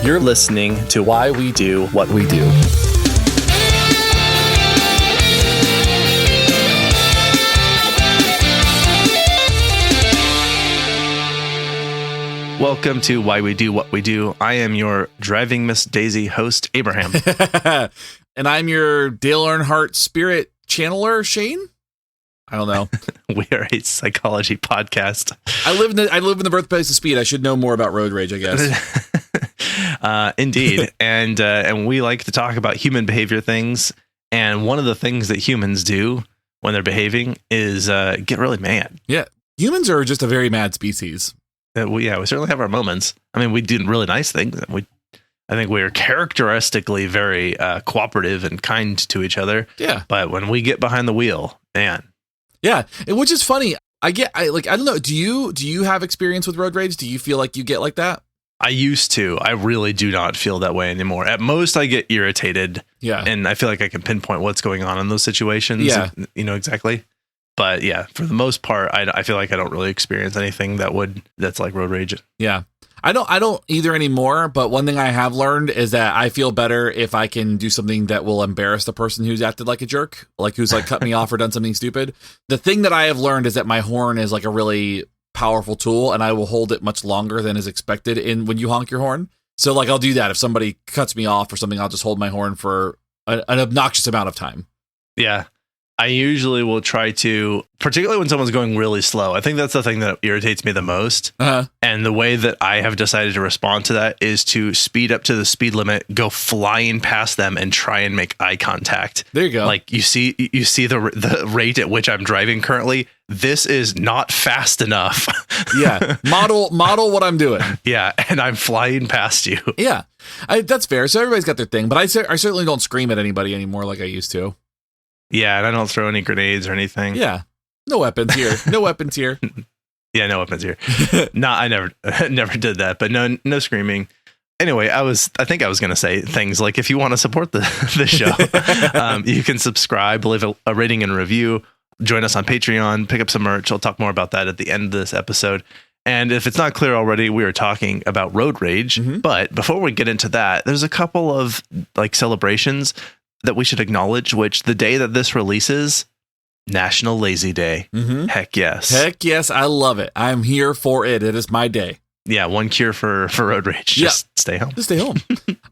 You're listening to Why We Do What We Do. Welcome to Why We Do What We Do. I am your driving Miss Daisy host, Abraham. And I'm your Dale Earnhardt spirit channeler, Shane. I don't know. We are a psychology podcast. I live in the birthplace of speed. I should know more about road rage, I guess. Indeed. And we like to talk about human behavior things. And one of the things that humans do when they're behaving is get really mad. Yeah. Humans are just a very mad species. We certainly have our moments. I mean, we do really nice things. I think we're characteristically very cooperative and kind to each other. Yeah. But when we get behind the wheel, man. Yeah. And which is funny. I don't know. Do you have experience with road rage? Do you feel like you get like that? I used to. I really do not feel that way anymore. At most, I get irritated. Yeah. And I feel like I can pinpoint what's going on in those situations. Yeah. You know, exactly. But yeah, for the most part, I feel like I don't really experience anything that's like road rage. Yeah. I don't either anymore, but one thing I have learned is that I feel better if I can do something that will embarrass the person who's acted like a jerk, like who's like cut me off or done something stupid. The thing that I have learned is that my horn is like a really powerful tool, and I will hold it much longer than is expected when you honk your horn. So like I'll do that if somebody cuts me off or something. I'll just hold my horn for an obnoxious amount of time. Yeah. I usually will try to, particularly when someone's going really slow. I think that's the thing that irritates me the most. Uh-huh. And the way that I have decided to respond to that is to speed up to the speed limit, go flying past them, and try and make eye contact. There you go. Like you see the rate at which I'm driving currently. This is not fast enough. Yeah. Model what I'm doing. Yeah. And I'm flying past you. Yeah. That's fair. So everybody's got their thing, but I certainly don't scream at anybody anymore like I used to. Yeah, and I don't throw any grenades or anything. Yeah. No weapons here. No weapons here. Yeah, no weapons here. No, I never did that, but no screaming. Anyway, I think I was going to say things like, if you want to support the show, you can subscribe, leave a rating and review, join us on Patreon, pick up some merch. I'll talk more about that at the end of this episode. And if it's not clear already, we are talking about road rage. Mm-hmm. But before we get into that, there's a couple of like celebrations that we should acknowledge, which the day that this releases, National Lazy Day. Mm-hmm. Heck yes. Heck yes. I love it. I'm here for it. It is my day. Yeah. One cure for road rage. Just stay home. Just stay home.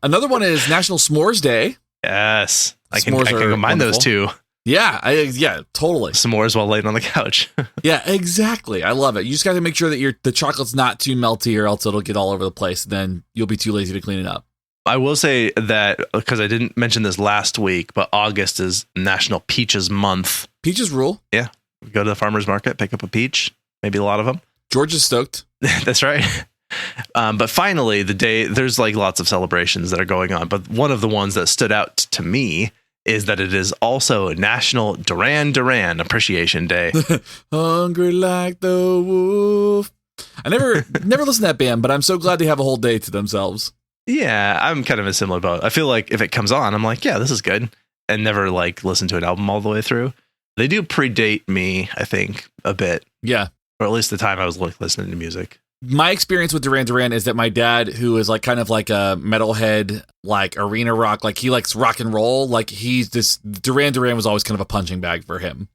Another one is National S'mores Day. Yes. I can combine those two. Yeah. Totally. S'mores while laying on the couch. Yeah, exactly. I love it. You just got to make sure that the chocolate's not too melty or else it'll get all over the place. Then you'll be too lazy to clean it up. I will say that, because I didn't mention this last week, but August is National Peaches Month. Peaches rule. Yeah. Go to the farmer's market, pick up a peach, maybe a lot of them. George is stoked. That's right. But finally, the day, there's like lots of celebrations that are going on. But one of the ones that stood out to me is that it is also National Duran Duran Appreciation Day. Hungry like the wolf. I never listened to that band, but I'm so glad they have a whole day to themselves. Yeah, I'm kind of a similar boat. I feel like if it comes on, I'm like, yeah, this is good. And never like listen to an album all the way through. They do predate me, I think, a bit. Yeah. Or at least the time I was like listening to music. My experience with Duran Duran is that my dad, who is like kind of like a metalhead, like arena rock, like he likes rock and roll. Like Duran Duran was always kind of a punching bag for him.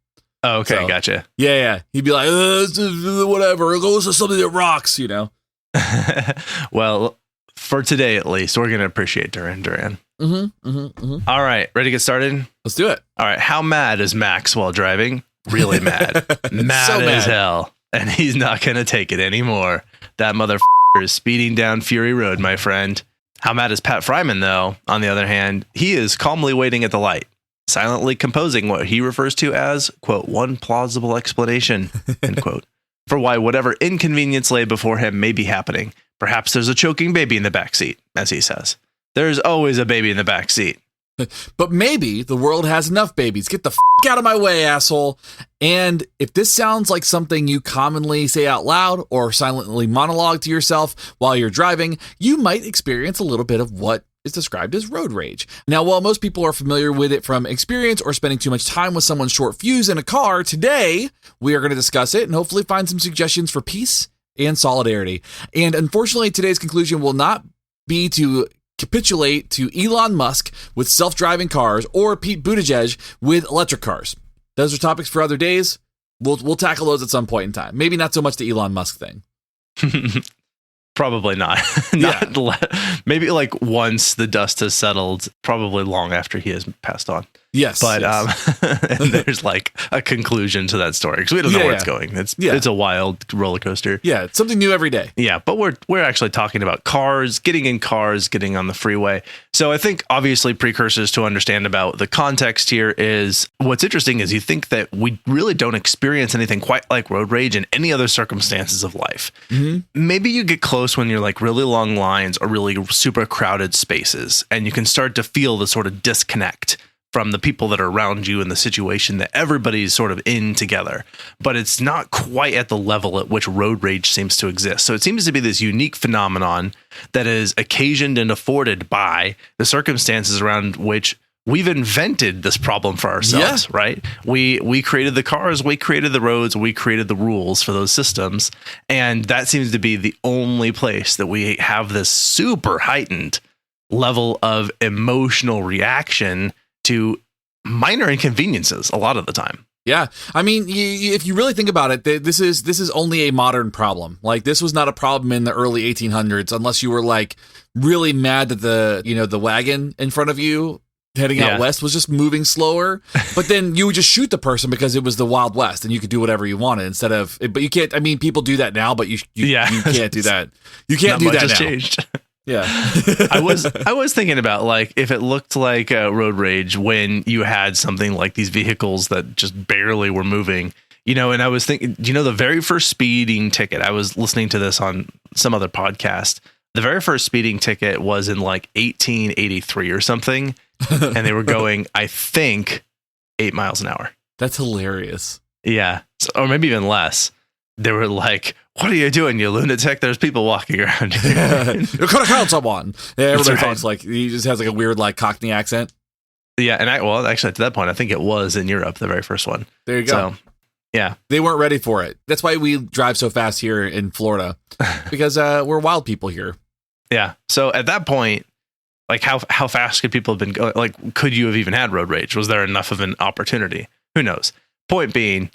Oh, okay. So, gotcha. Yeah. He'd be like, whatever, go listen to something that rocks, you know? Well, for today, at least, we're going to appreciate Duran Duran. All right. Ready to get started? Let's do it. All right. How mad is Max while driving? Really mad. Mad so as hell. And he's not going to take it anymore. That motherfucker is speeding down Fury Road, my friend. How mad is Pat Fryman, though? On the other hand, he is calmly waiting at the light, silently composing what he refers to as, quote, one plausible explanation, end quote, for why whatever inconvenience lay before him may be happening. Perhaps there's a choking baby in the backseat, as he says. There's always a baby in the backseat. But maybe the world has enough babies. Get the out of my way, asshole. And if this sounds like something you commonly say out loud or silently monologue to yourself while you're driving, you might experience a little bit of what is described as road rage. Now, while most people are familiar with it from experience or spending too much time with someone's short fuse in a car, today we are going to discuss it and hopefully find some suggestions for peace and solidarity. And unfortunately, today's conclusion will not be to capitulate to Elon Musk with self-driving cars or Pete Buttigieg with electric cars. Those are topics for other days. We'll tackle those at some point in time. Maybe not so much the Elon Musk thing. Probably not. Maybe like once the dust has settled, probably long after he has passed on. Yes. But and there's like a conclusion to that story because we don't know where it's going. It's a wild roller coaster. Yeah, it's something new every day. Yeah, but we're actually talking about cars, getting on the freeway. So I think obviously precursors to understand about the context here is what's interesting is you think that we really don't experience anything quite like road rage in any other circumstances of life. Mm-hmm. Maybe you get close when you're like really long lines or really super crowded spaces and you can start to feel the sort of disconnect from the people that are around you in the situation that everybody's sort of in together. But it's not quite at the level at which road rage seems to exist. So it seems to be this unique phenomenon that is occasioned and afforded by the circumstances around which we've invented this problem for ourselves, right? We created the cars, we created the roads, we created the rules for those systems. And that seems to be the only place that we have this super heightened level of emotional reaction to minor inconveniences a lot of the time. Yeah. I mean, if you really think about it, this is only a modern problem. Like this was not a problem in the early 1800s, unless you were like really mad that the wagon in front of you heading out west was just moving slower. But then you would just shoot the person because it was the Wild West and you could do whatever you wanted instead of, but you can't, I mean, people do that now, but you can't do that. You can't do that now. Changed. Yeah. I was thinking about like if it looked like road rage when you had something like these vehicles that just barely were moving, and I was thinking, the very first speeding ticket, I was listening to this on some other podcast. The very first speeding ticket was in like 1883 or something. And they were going, I think 8 miles an hour. That's hilarious. Yeah. Or maybe even less. They were like, what are you doing, you lunatic? There's people walking around. You could have killed someone. Yeah, everybody talks like, he just has like a weird like Cockney accent. Yeah, and actually at that point, I think it was in Europe, the very first one. There you go. So, yeah. They weren't ready for it. That's why we drive so fast here in Florida, because we're wild people here. Yeah. So at that point, like how fast could people have been going? Like, could you have even had road rage? Was there enough of an opportunity? Who knows? Point being,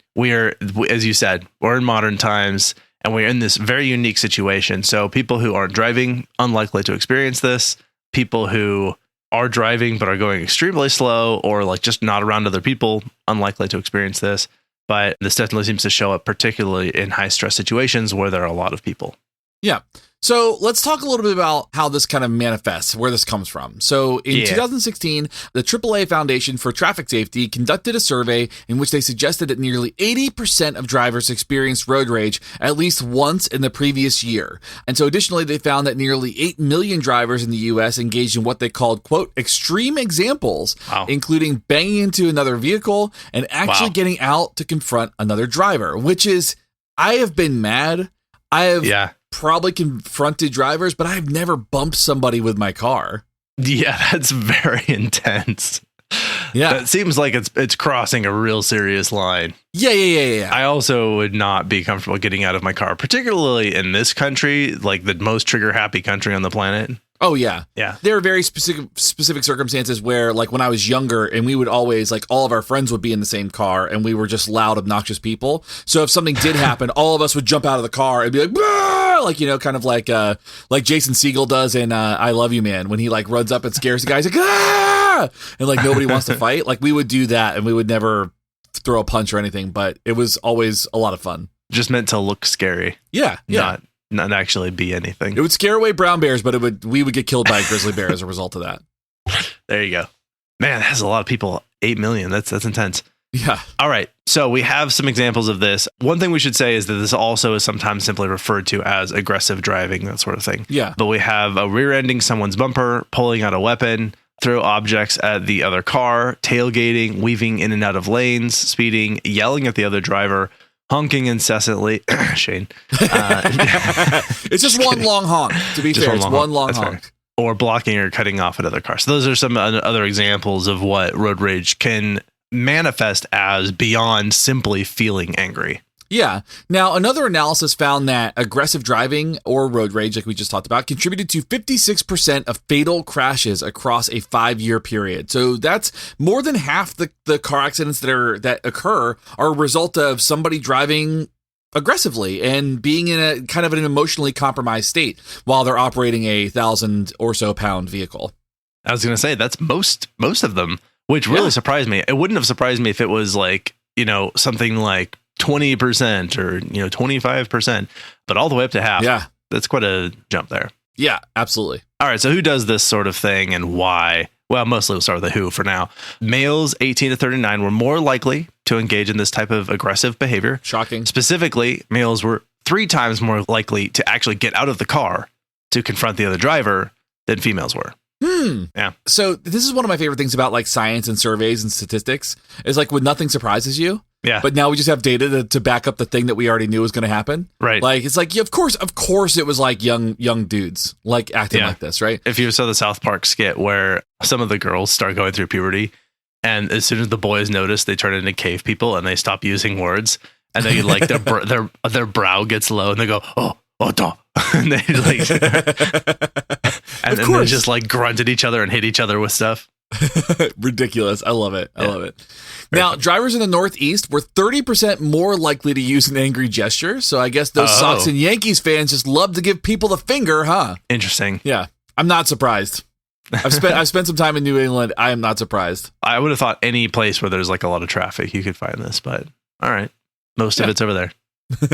as you said, we're in modern times and we're in this very unique situation. So people who aren't driving, unlikely to experience this. People who are driving but are going extremely slow or like just not around other people, unlikely to experience this. But this definitely seems to show up particularly in high stress situations where there are a lot of people. Yeah. So let's talk a little bit about how this kind of manifests, where this comes from. So in 2016, the AAA Foundation for Traffic Safety conducted a survey in which they suggested that nearly 80% of drivers experienced road rage at least once in the previous year. And so additionally, they found that nearly 8 million drivers in the U.S. engaged in what they called, quote, extreme examples, including banging into another vehicle and actually getting out to confront another driver, which is, I have been mad. I have probably confronted drivers, but I've never bumped somebody with my car. Yeah, that's very intense. Yeah. That seems like it's crossing a real serious line. Yeah. I also would not be comfortable getting out of my car, particularly in this country, like the most trigger happy country on the planet. Oh, yeah. Yeah. There are very specific circumstances where, like, when I was younger and we would always, like, all of our friends would be in the same car and we were just loud, obnoxious people. So if something did happen, all of us would jump out of the car and be like, bah! Like, kind of like Jason Segel does in I Love You, Man, when he, like, runs up and scares the guy. He's like, ah! And, like, nobody wants to fight. Like, we would do that and we would never throw a punch or anything, but it was always a lot of fun. Just meant to look scary. Yeah. Not actually be anything. It would scare away brown bears, but we would get killed by a grizzly bear as a result of that. There you go. Man, that's a lot of people. 8 million. That's intense. Yeah. All right. So we have some examples of this. One thing we should say is that this also is sometimes simply referred to as aggressive driving, that sort of thing. Yeah. But we have a rear-ending someone's bumper, pulling out a weapon, throw objects at the other car, tailgating, weaving in and out of lanes, speeding, yelling at the other driver, honking incessantly. Shane. It's just one long honk, to be fair. It's one long honk. Fair. Or blocking or cutting off another car. So those are some other examples of what road rage can manifest as beyond simply feeling angry. Yeah. Now, another analysis found that aggressive driving or road rage, like we just talked about, contributed to 56% of fatal crashes across a 5-year period. So that's more than half the car accidents that occur are a result of somebody driving aggressively and being in a kind of an emotionally compromised state while they're operating a 1,000 or so pound vehicle. I was going to say that's most of them, which really surprised me. It wouldn't have surprised me if it was like, something like 20% or 25%, but all the way up to half. Yeah, that's quite a jump there. Yeah, absolutely. All right, so who does this sort of thing and why? Well, mostly we'll start with the who for now. Males 18 to 39 were more likely to engage in this type of aggressive behavior. Shocking. Specifically, males were 3 times more likely to actually get out of the car to confront the other driver than females were. Yeah. So this is one of my favorite things about like science and surveys and statistics is like when nothing surprises you. Yeah. But now we just have data to back up the thing that we already knew was going to happen. Right. Like, it's like, yeah, of course it was like young dudes like acting like this, right? If you saw the South Park skit where some of the girls start going through puberty, and as soon as the boys notice, they turn into cave people and they stop using words, and they like their brow gets low and they go, oh, duh. And they like, and then they just like grunt at each other and hit each other with stuff. Ridiculous. I love it. I love it. Now, drivers in the Northeast were 30% more likely to use an angry gesture. So I guess those Sox and Yankees fans just love to give people the finger, huh? Interesting. Yeah. I'm not surprised. I've spent some time in New England. I am not surprised. I would have thought any place where there's like a lot of traffic, you could find this, but all right. Most of it's over there.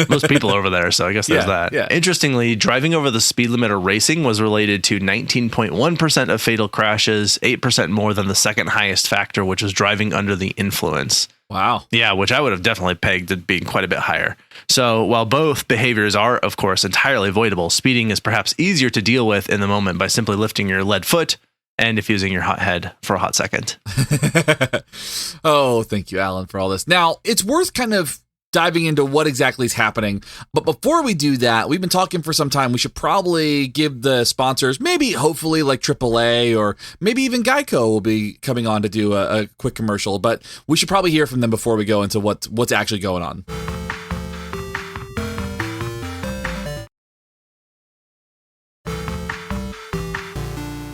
Most people are over there, so I guess there's that. Yeah. Interestingly, driving over the speed limit or racing was related to 19.1% of fatal crashes, 8% more than the second highest factor, which was driving under the influence. Wow. Yeah, which I would have definitely pegged at being quite a bit higher. So while both behaviors are, of course, entirely avoidable, speeding is perhaps easier to deal with in the moment by simply lifting your lead foot and diffusing your hot head for a hot second. Oh, thank you, Alan, for all this. Now, it's worth kind of diving into what exactly is happening. But before we do that, we've been talking for some time. We should probably give the sponsors, maybe hopefully like AAA or maybe even Geico will be coming on to do a quick commercial. But we should probably hear from them before we go into what's actually going on.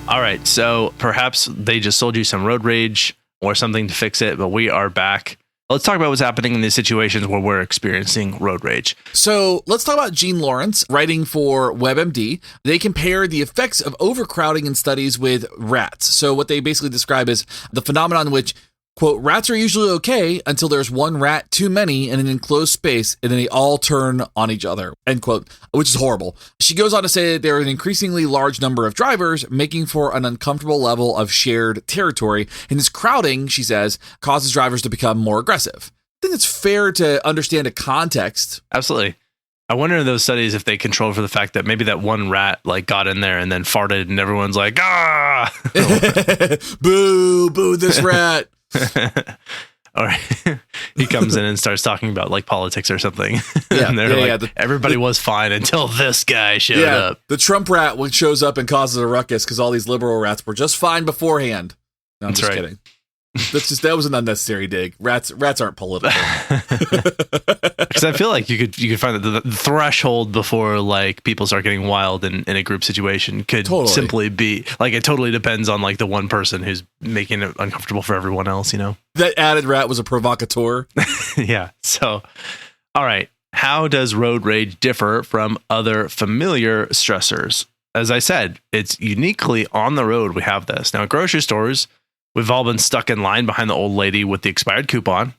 All right, so perhaps they just sold you some road rage or something to fix it, but we are back. Let's talk about what's happening in these situations where we're experiencing road rage. So let's talk about Jean Lawrence, writing for WebMD. They compare the effects of overcrowding in studies with rats. So what they basically describe is the phenomenon in which, quote, rats are usually okay until there's one rat too many in an enclosed space and then they all turn on each other, end quote, which is horrible. She goes on to say that there are an increasingly large number of drivers making for an uncomfortable level of shared territory. And this crowding, she says, causes drivers to become more aggressive. I think it's fair to understand a context. Absolutely. I wonder in those studies if they controlled for the fact that maybe that one rat like got in there and then farted and everyone's like, ah, boo, boo, this rat. All right. He comes in and starts talking about like politics or something. Yeah, and they're everybody was fine until this guy showed up. The Trump rat shows up and causes a ruckus because all these liberal rats were just fine beforehand. No, I'm just kidding. That was an unnecessary dig. Rats aren't political. Because I feel like you could find that the threshold before like people start getting wild in a group situation could simply be like it totally depends on like the one person who's making it uncomfortable for everyone else, you know. That added rat was a provocateur. Yeah. So, all right. How does road rage differ from other familiar stressors? As I said, it's uniquely on the road we have this. Now, at grocery stores, we've all been stuck in line behind the old lady with the expired coupon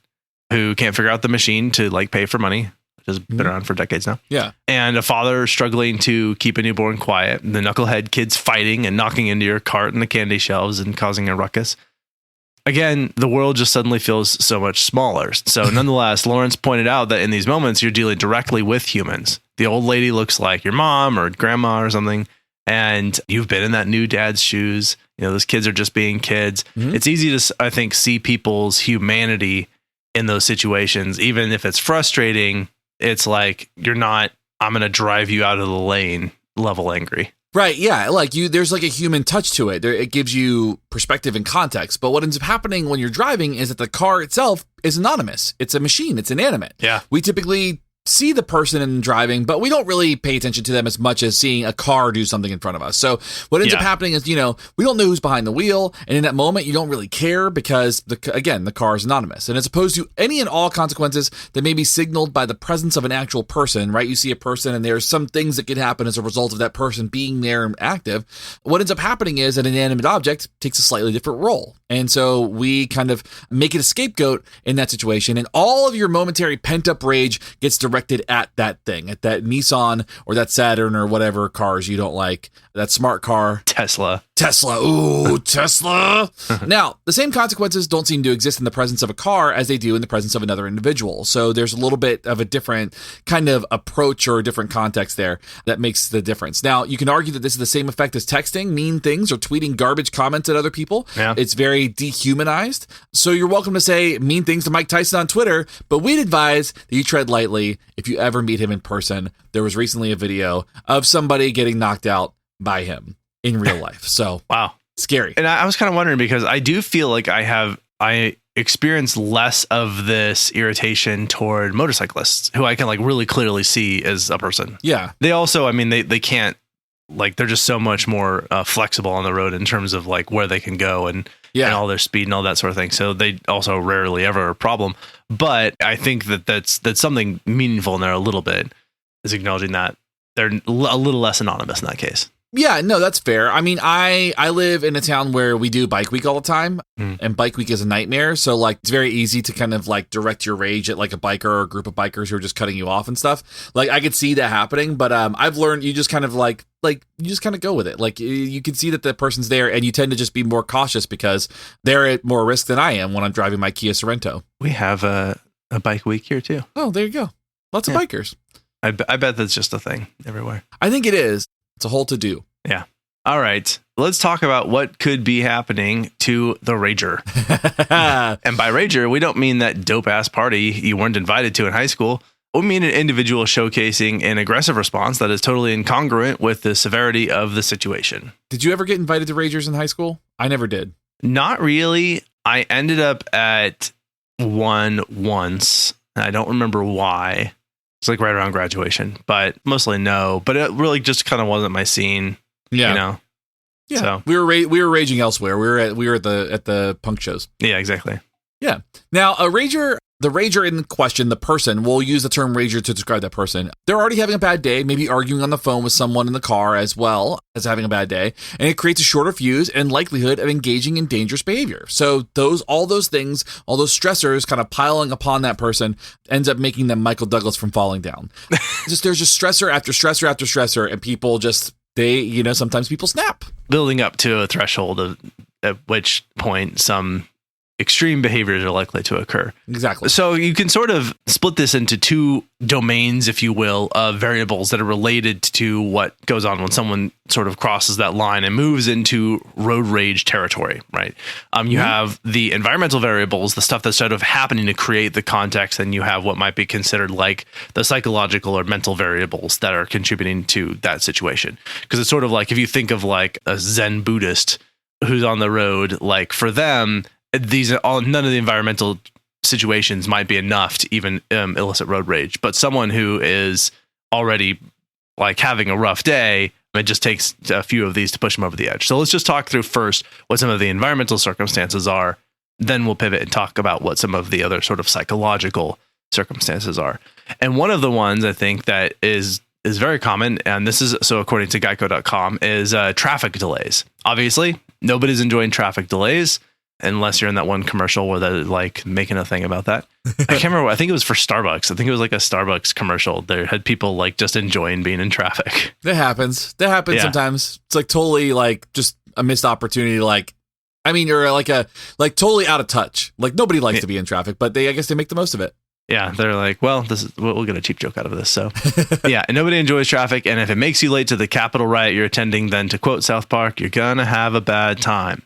who can't figure out the machine to like pay for money, which has been around for decades now. Yeah. And a father struggling to keep a newborn quiet, the knucklehead kids fighting and knocking into your cart and the candy shelves and causing a ruckus. Again, the world just suddenly feels so much smaller. So nonetheless, Lawrence pointed out that in these moments, you're dealing directly with humans. The old lady looks like your mom or grandma or something. And you've been in that new dad's shoes. You know, those kids are just being kids. Mm-hmm. It's easy to, I think, see people's humanity in those situations. Even if it's frustrating, it's like, you're not, I'm going to drive you out of the lane level angry. Right. Yeah. Like there's like a human touch to it. It gives you perspective and context. But what ends up happening when you're driving is that the car itself is anonymous. It's a machine. It's inanimate. Yeah. We typically see the person in driving, but we don't really pay attention to them as much as seeing a car do something in front of us. So what ends up happening is, we don't know who's behind the wheel. And in that moment, you don't really care because, the car is anonymous. And as opposed to any and all consequences that may be signaled by the presence of an actual person, right? You see a person and there's some things that could happen as a result of that person being there and active. What ends up happening is an inanimate object takes a slightly different role. And so we kind of make it a scapegoat in that situation. And all of your momentary pent-up rage gets directed at that thing, at that Nissan or that Saturn or whatever cars you don't like, that smart car. Tesla. Ooh, Tesla. Now, the same consequences don't seem to exist in the presence of a car as they do in the presence of another individual. So there's a little bit of a different kind of approach or a different context there that makes the difference. Now, you can argue that this is the same effect as texting mean things or tweeting garbage comments at other people. Yeah. It's very dehumanized. So you're welcome to say mean things to Mike Tyson on Twitter, but we'd advise that you tread lightly if you ever meet him in person. There was recently a video of somebody getting knocked out by him in real life. So wow, scary. And I was kind of wondering because I do feel like I experience less of this irritation toward motorcyclists who I can like really clearly see as a person. Yeah. They also, I mean, they can't, like, they're just so much more flexible on the road in terms of like where they can go and all their speed and all that sort of thing. So they also rarely ever a problem. But I think that's something meaningful in there a little bit, is acknowledging that they're a little less anonymous in that case. Yeah, no, that's fair. I mean, I live in a town where we do bike week all the time, and bike week is a nightmare. So like, it's very easy to kind of like direct your rage at like a biker or a group of bikers who are just cutting you off and stuff. Like, I could see that happening, but I've learned you just kind of like you just kind of go with it. Like, you can see that the person's there, and you tend to just be more cautious because they're at more risk than I am when I'm driving my Kia Sorento. We have a bike week here too. Oh, there you go. Lots of bikers. I bet that's just a thing everywhere. I think it is. It's a whole to-do. Yeah. All right. Let's talk about what could be happening to the rager. And by rager, we don't mean that dope-ass party you weren't invited to in high school. We mean an individual showcasing an aggressive response that is totally incongruent with the severity of the situation. Did you ever get invited to ragers in high school? I never did. Not really. I ended up at one once. I don't remember why. It's like right around graduation, but mostly no. But it really just kind of wasn't my scene. Yeah. Yeah. So we were raging elsewhere. We were at the punk shows. Yeah, exactly. Yeah. Now, the rager in question, the person, we'll use the term rager to describe that person. They're already having a bad day, maybe arguing on the phone with someone in the car as well as having a bad day, and it creates a shorter fuse and likelihood of engaging in dangerous behavior. So all those things, all those stressors kind of piling upon that person ends up making them Michael Douglas from falling down. There's just stressor after stressor after stressor, and people just, sometimes people snap. Building up to a threshold at which point some extreme behaviors are likely to occur. Exactly. So you can sort of split this into two domains, if you will, of variables that are related to what goes on when someone sort of crosses that line and moves into road rage territory, right? You have the environmental variables, the stuff that's sort of happening to create the context, and you have what might be considered like the psychological or mental variables that are contributing to that situation. Because it's sort of like, if you think of like a Zen Buddhist who's on the road, like for them, none of the environmental situations might be enough to even elicit road rage, but someone who is already like having a rough day, it just takes a few of these to push them over the edge. So let's just talk through first what some of the environmental circumstances are. Then we'll pivot and talk about what some of the other sort of psychological circumstances are. And one of the ones I think that is very common, and this is so according to geico.com, is traffic delays. Obviously, nobody's enjoying traffic delays, unless you're in that one commercial where they're like making a thing about that. I can't remember. I think it was for Starbucks. I think it was like a Starbucks commercial. They had people like just enjoying being in traffic. That happens. Sometimes. It's like totally like just a missed opportunity. Or like totally out of touch. Like nobody likes to be in traffic, but I guess they make the most of it. Yeah, they're like, well, we'll get a cheap joke out of this. So yeah, and nobody enjoys traffic. And if it makes you late to the Capitol riot you're attending, then to quote South Park, you're going to have a bad time.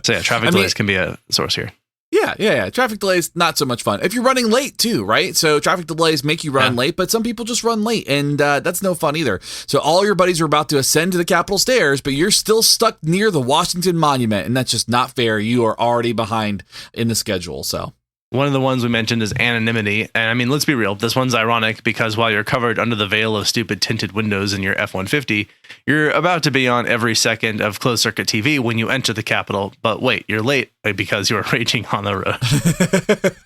So yeah, traffic delays can be a source here. Yeah. Traffic delays, not so much fun. If you're running late too, right? So traffic delays make you run late, but some people just run late, and that's no fun either. So all your buddies are about to ascend to the Capitol stairs, but you're still stuck near the Washington Monument, and that's just not fair. You are already behind in the schedule, so. One of the ones we mentioned is anonymity. And I mean, let's be real. This one's ironic because while you're covered under the veil of stupid tinted windows in your F-150, you're about to be on every second of closed circuit TV when you enter the Capitol. But wait, you're late because you are raging on the road.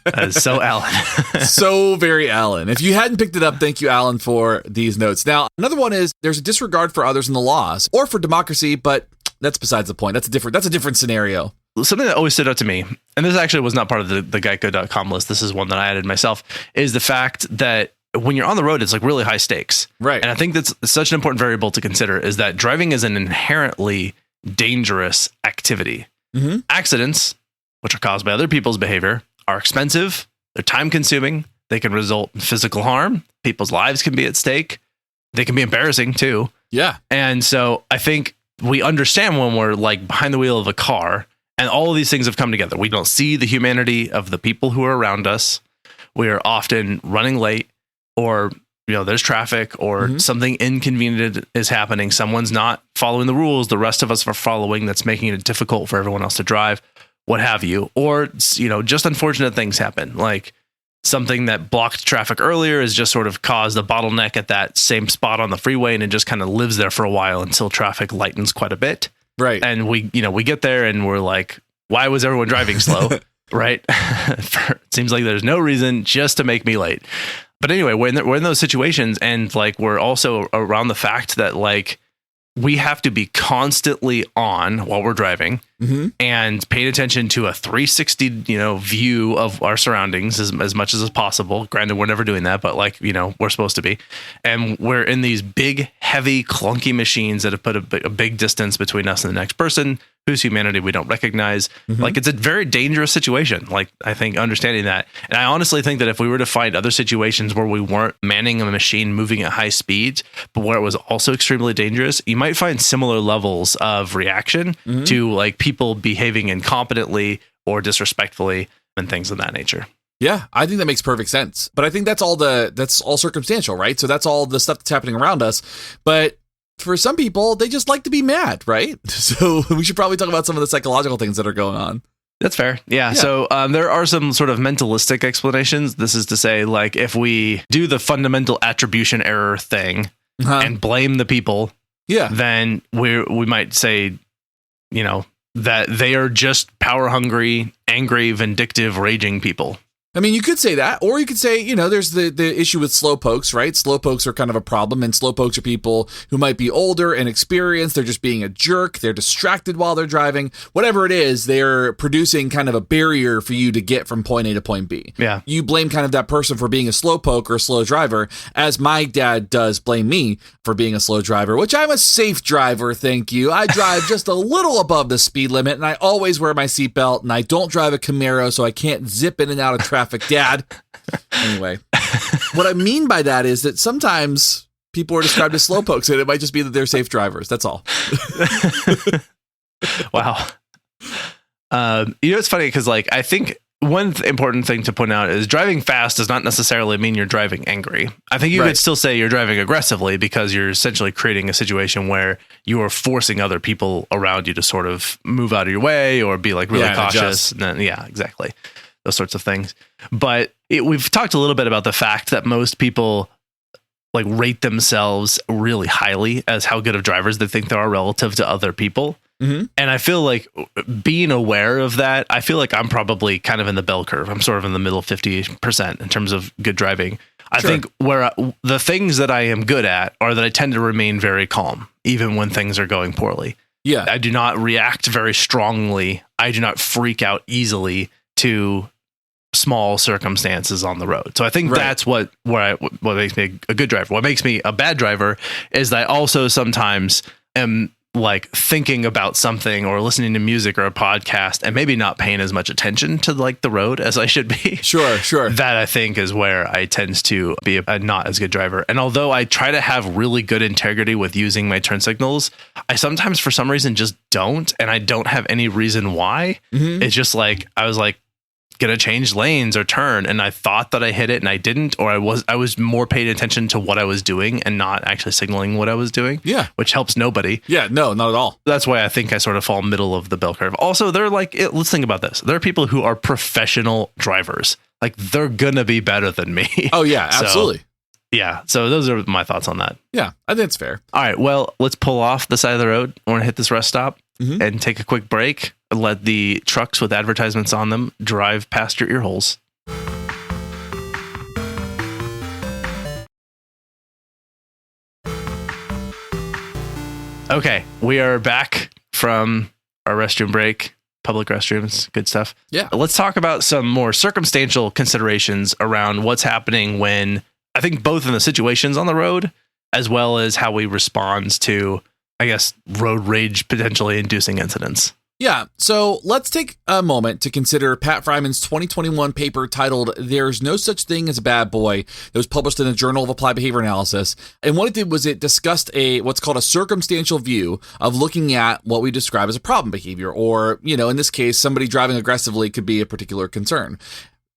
That is so Alan. So very Alan. If you hadn't picked it up, thank you, Alan, for these notes. Now, another one is there's a disregard for others in the laws or for democracy, but that's besides the point. That's a different scenario. Something that always stood out to me, and this actually was not part of the Geico.com list, this is one that I added myself, is the fact that when you're on the road, it's like really high stakes. Right. And I think that's such an important variable to consider is that driving is an inherently dangerous activity. Mm-hmm. Accidents, which are caused by other people's behavior, are expensive, they're time consuming, they can result in physical harm, people's lives can be at stake, they can be embarrassing too. Yeah. And so I think we understand when we're like behind the wheel of a car, and all of these things have come together. We don't see the humanity of the people who are around us. We are often running late, or there's traffic, or something inconvenient is happening. Someone's not following the rules the rest of us are following. That's making it difficult for everyone else to drive, what have you. Or just unfortunate things happen, like something that blocked traffic earlier has just sort of caused a bottleneck at that same spot on the freeway, and it just kind of lives there for a while until traffic lightens quite a bit. Right. And we get there and we're like, why was everyone driving slow? Right. It seems like there's no reason just to make me late. But anyway, we're in those situations, and like, we're also around the fact that like, we have to be constantly on while we're driving and paying attention to a 360, view of our surroundings as much as possible. Granted, we're never doing that, but like, we're supposed to be. And we're in these big, heavy, clunky machines that have put a big distance between us and the next person whose humanity we don't recognize. Like, it's a very dangerous situation. Like, I think understanding that. And I honestly think that if we were to find other situations where we weren't manning a machine moving at high speeds, but where it was also extremely dangerous, you might find similar levels of reaction to like people behaving incompetently or disrespectfully and things of that nature. Yeah, I think that makes perfect sense. But I think that's all circumstantial, right? So that's all the stuff that's happening around us. But for some people, they just like to be mad, right? So we should probably talk about some of the psychological things that are going on. That's fair. Yeah. So there are some sort of mentalistic explanations. This is to say, like, if we do the fundamental attribution error thing and blame the people, then we might say, that they are just power hungry, angry, vindictive, raging people. I mean, you could say that, or you could say, there's the issue with slowpokes, right? Slowpokes are kind of a problem, and slowpokes are people who might be older and experienced. They're just being a jerk. They're distracted while they're driving. Whatever it is, they're producing kind of a barrier for you to get from point A to point B. Yeah. You blame kind of that person for being a slowpoke or a slow driver, as my dad does blame me for being a slow driver, which I'm a safe driver, thank you. I drive just a little above the speed limit, and I always wear my seatbelt, and I don't drive a Camaro, so I can't zip in and out of traffic. Dad. Anyway, what I mean by that is that sometimes people are described as slowpokes, and it might just be that they're safe drivers. That's all. Wow. It's funny because, like, I think one important thing to point out is driving fast does not necessarily mean you're driving angry. I think you could still say you're driving aggressively because you're essentially creating a situation where you are forcing other people around you to sort of move out of your way or be like really cautious. And then, exactly. Those sorts of things. But we've talked a little bit about the fact that most people like rate themselves really highly as how good of drivers they think they are relative to other people. And I feel like being aware of that, I feel like I'm probably kind of in the bell curve. I'm sort of in the middle 50% in terms of good driving. I think where the things that I am good at are that I tend to remain very calm, even when things are going poorly. Yeah. I do not react very strongly. I do not freak out easily to small circumstances on the road. So I think that's what makes me a good driver. What makes me a bad driver is that I also sometimes am like thinking about something or listening to music or a podcast and maybe not paying as much attention to like the road as I should be. Sure. That I think is where I tend to be a not as good driver. And although I try to have really good integrity with using my turn signals, I sometimes for some reason just don't. And I don't have any reason why. It's just like, I was like, gonna change lanes or turn, and I thought that I hit it and I didn't, or I was more paid attention to what I was doing and not actually signaling what I was doing. Yeah. Which helps nobody. Yeah, no, not at all. That's why I think I sort of fall middle of the bell curve. Also, they're like, let's think about this. There are people who are professional drivers. Like, they're gonna be better than me. Oh yeah, absolutely. Yeah, so those are my thoughts on that. Yeah, I think it's fair. All right, well, let's pull off the side of the road. I want to hit this rest stop and take a quick break. Let the trucks with advertisements on them drive past your ear holes. Okay, we are back from our restroom break. Public restrooms, good stuff. Yeah. Let's talk about some more circumstantial considerations around what's happening when, I think, both in the situations on the road, as well as how we respond to, I guess, road rage potentially inducing incidents. Yeah, so let's take a moment to consider Pat Fryman's 2021 paper titled "There's No Such Thing as a Bad Boy" that was published in the Journal of Applied Behavior Analysis. And what it did was it discussed what's called a circumstantial view of looking at what we describe as a problem behavior, or, in this case, somebody driving aggressively could be a particular concern.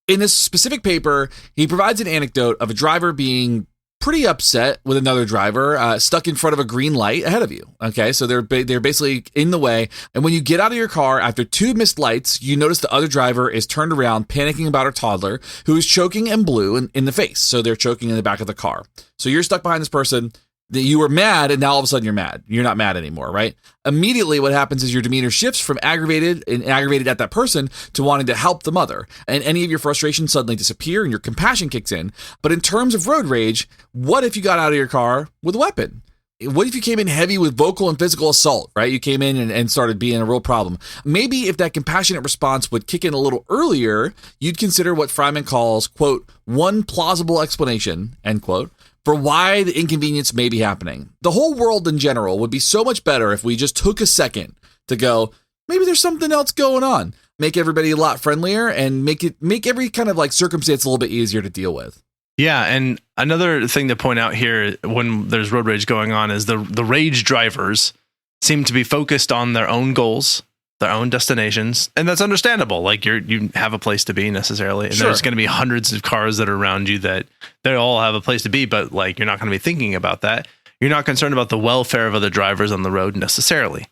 In this specific paper, he provides an anecdote of a driver being pretty upset with another driver stuck in front of a green light ahead of you. Okay, so they're basically in the way. And when you get out of your car after 2 missed lights, you notice the other driver is turned around, panicking about her toddler, who is choking and blue in the face. So they're choking in the back of the car. So you're stuck behind this person. That you were mad, and now all of a sudden you're mad. You're not mad anymore, right? Immediately what happens is your demeanor shifts from aggravated at that person to wanting to help the mother. And any of your frustrations suddenly disappear and your compassion kicks in. But in terms of road rage, what if you got out of your car with a weapon? What if you came in heavy with vocal and physical assault, right? You came in and started being a real problem. Maybe if that compassionate response would kick in a little earlier, you'd consider what Fryman calls, quote, one plausible explanation, end quote, for why the inconvenience may be happening. The whole world in general would be so much better if we just took a second to go, maybe there's something else going on. Make everybody a lot friendlier and make every kind of like circumstance a little bit easier to deal with. Yeah, and another thing to point out here when there's road rage going on is the rage drivers seem to be focused on their own goals, their own destinations, and that's understandable. Like you have a place to be necessarily, and there's going to be hundreds of cars that are around you that they all have a place to be, but like you're not going to be thinking about that. You're not concerned about the welfare of other drivers on the road necessarily.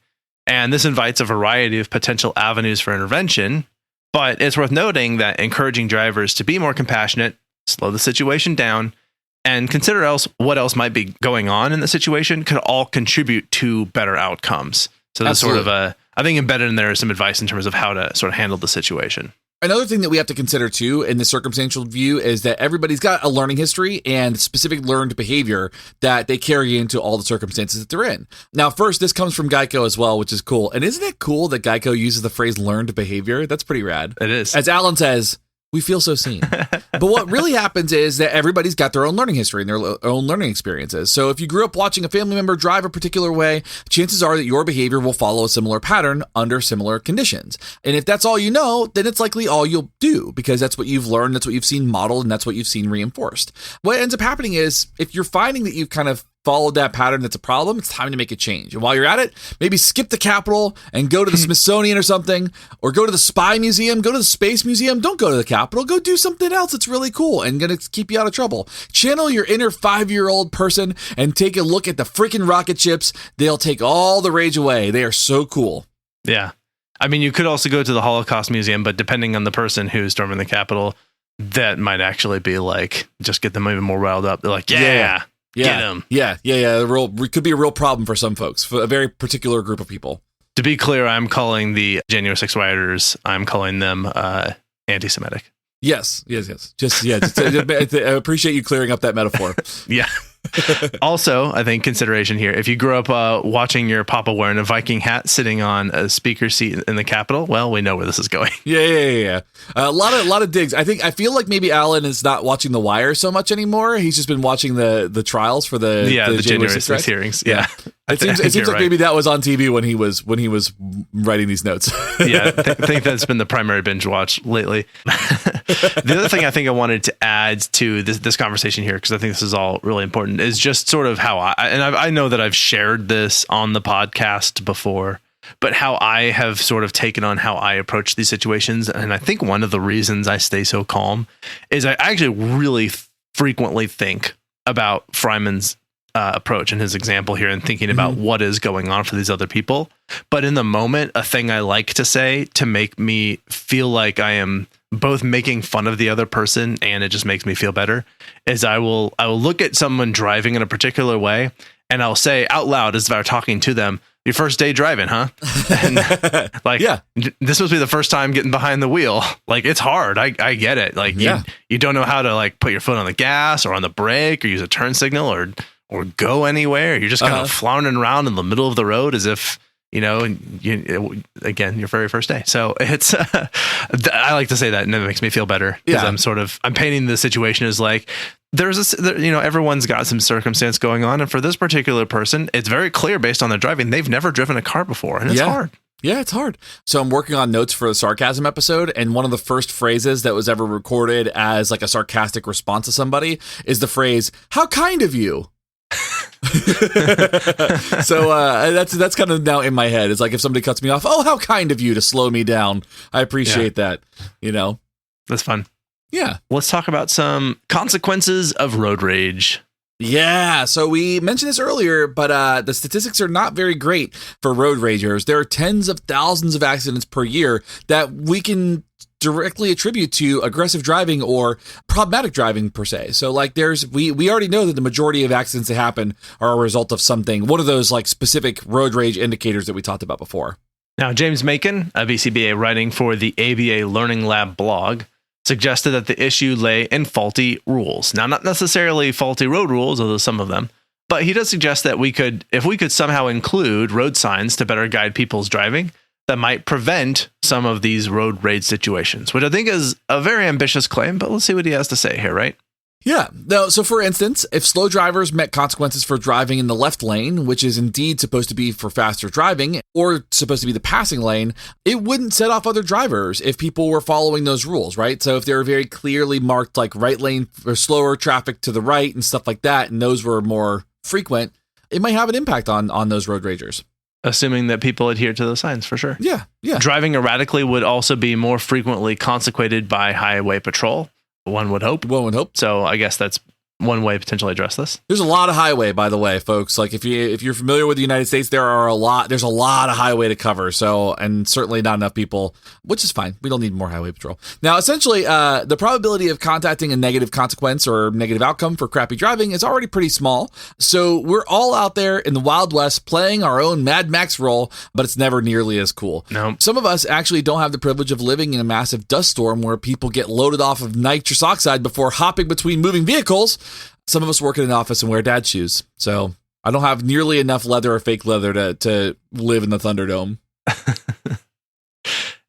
And this invites a variety of potential avenues for intervention, but it's worth noting that encouraging drivers to be more compassionate, slow the situation down, and consider what else might be going on in the situation could all contribute to better outcomes. So there's sort of I think embedded in there is some advice in terms of how to sort of handle the situation. Another thing that we have to consider too in the circumstantial view is that everybody's got a learning history and specific learned behavior that they carry into all the circumstances that they're in. Now, first, this comes from Geico as well, which is cool. And isn't it cool that Geico uses the phrase learned behavior? That's pretty rad. It is. As Alan says, we feel so seen. But what really happens is that everybody's got their own learning history and their own learning experiences. So if you grew up watching a family member drive a particular way, chances are that your behavior will follow a similar pattern under similar conditions. And if that's all you know, then it's likely all you'll do because that's what you've learned, that's what you've seen modeled, and that's what you've seen reinforced. What ends up happening is if you're finding that you've kind of followed that pattern that's a problem, it's time to make a change. And while you're at it, maybe skip the Capitol and go to the Smithsonian or something, or go to the Spy Museum, go to the Space Museum. Don't go to the Capitol. Go do something else that's really cool and going to keep you out of trouble. Channel your inner 5-year-old person and take a look at the freaking rocket ships. They'll take all the rage away. They are so cool. Yeah. I mean, you could also go to the Holocaust Museum, but depending on the person who's storming the Capitol, that might actually be like, just get them even more riled up. They're like, yeah. Get him. Yeah. It could be a real problem for some folks, for a very particular group of people. To be clear, I'm calling the January 6 rioters, I'm calling them anti-Semitic. Yes. Just I appreciate you clearing up that metaphor. Yeah. Also, I think consideration here, if you grew up watching your papa wearing a Viking hat sitting on a speaker seat in the Capitol, well, we know where this is going. Yeah. A lot of digs. I feel like maybe Alan is not watching The Wire so much anymore. He's just been watching the trials for the January 6th hearings. Yeah. It seems like maybe that was on TV when he was writing these notes. Yeah, I think that's been the primary binge watch lately. The other thing I think I wanted to add to this conversation here, because I think this is all really important, is just sort of how I know that I've shared this on the podcast before, but how I have sort of taken on how I approach these situations. And I think one of the reasons I stay so calm is I actually really frequently think about Fryman's approach and his example here, and thinking about what is going on for these other people. But in the moment, a thing I like to say to make me feel like I am both making fun of the other person and it just makes me feel better is I will look at someone driving in a particular way and I'll say out loud as if I were talking to them, "Your first day driving, huh?" And this must be the first time getting behind the wheel. Like, it's hard. I get it. Like, you don't know how to like put your foot on the gas or on the brake or use a turn signal or go anywhere. You're just kind of floundering around in the middle of the road as if, again, your very first day. So it's, I like to say that, and it makes me feel better because I'm painting the situation as like, everyone's got some circumstance going on. And for this particular person, it's very clear based on their driving, they've never driven a car before, and it's hard. Yeah, it's hard. So I'm working on notes for the sarcasm episode, and one of the first phrases that was ever recorded as like a sarcastic response to somebody is the phrase, "How kind of you." So that's kind of now in my head. It's like if somebody cuts me off, "Oh, how kind of you to slow me down. I appreciate that." That's fun. Yeah. Let's talk about some consequences of road rage. Yeah, so we mentioned this earlier, but the statistics are not very great for road ragers. There are tens of thousands of accidents per year that we can directly attribute to aggressive driving or problematic driving per se. So like we already know that the majority of accidents that happen are a result of something, one of those like specific road rage indicators that we talked about before. Now, James Macon, a BCBA writing for the ABA Learning Lab blog, suggested that the issue lay in faulty rules. Now, not necessarily faulty road rules, although some of them, but he does suggest that if we could somehow include road signs to better guide people's driving, that might prevent some of these road rage situations, which I think is a very ambitious claim, but let's see what he has to say here, right? Yeah. No, so for instance, if slow drivers met consequences for driving in the left lane, which is indeed supposed to be for faster driving or supposed to be the passing lane, it wouldn't set off other drivers if people were following those rules, right? So if they were very clearly marked like right lane or slower traffic to the right and stuff like that, and those were more frequent, it might have an impact on those road ragers. Assuming that people adhere to those signs, for sure. Yeah. Driving erratically would also be more frequently consequated by highway patrol. One would hope. So I guess that's one way to potentially address this. There's a lot of highway, by the way, folks. Like if you're familiar with the United States, there's a lot of highway to cover. So, and certainly not enough people, which is fine. We don't need more highway patrol. Now, essentially, the probability of contacting a negative consequence or negative outcome for crappy driving is already pretty small. So we're all out there in the Wild West playing our own Mad Max role, but it's never nearly as cool. No. Some of us actually don't have the privilege of living in a massive dust storm where people get loaded off of nitrous oxide before hopping between moving vehicles. Some of us work in an office and wear dad shoes. So I don't have nearly enough leather or fake leather to live in the Thunderdome.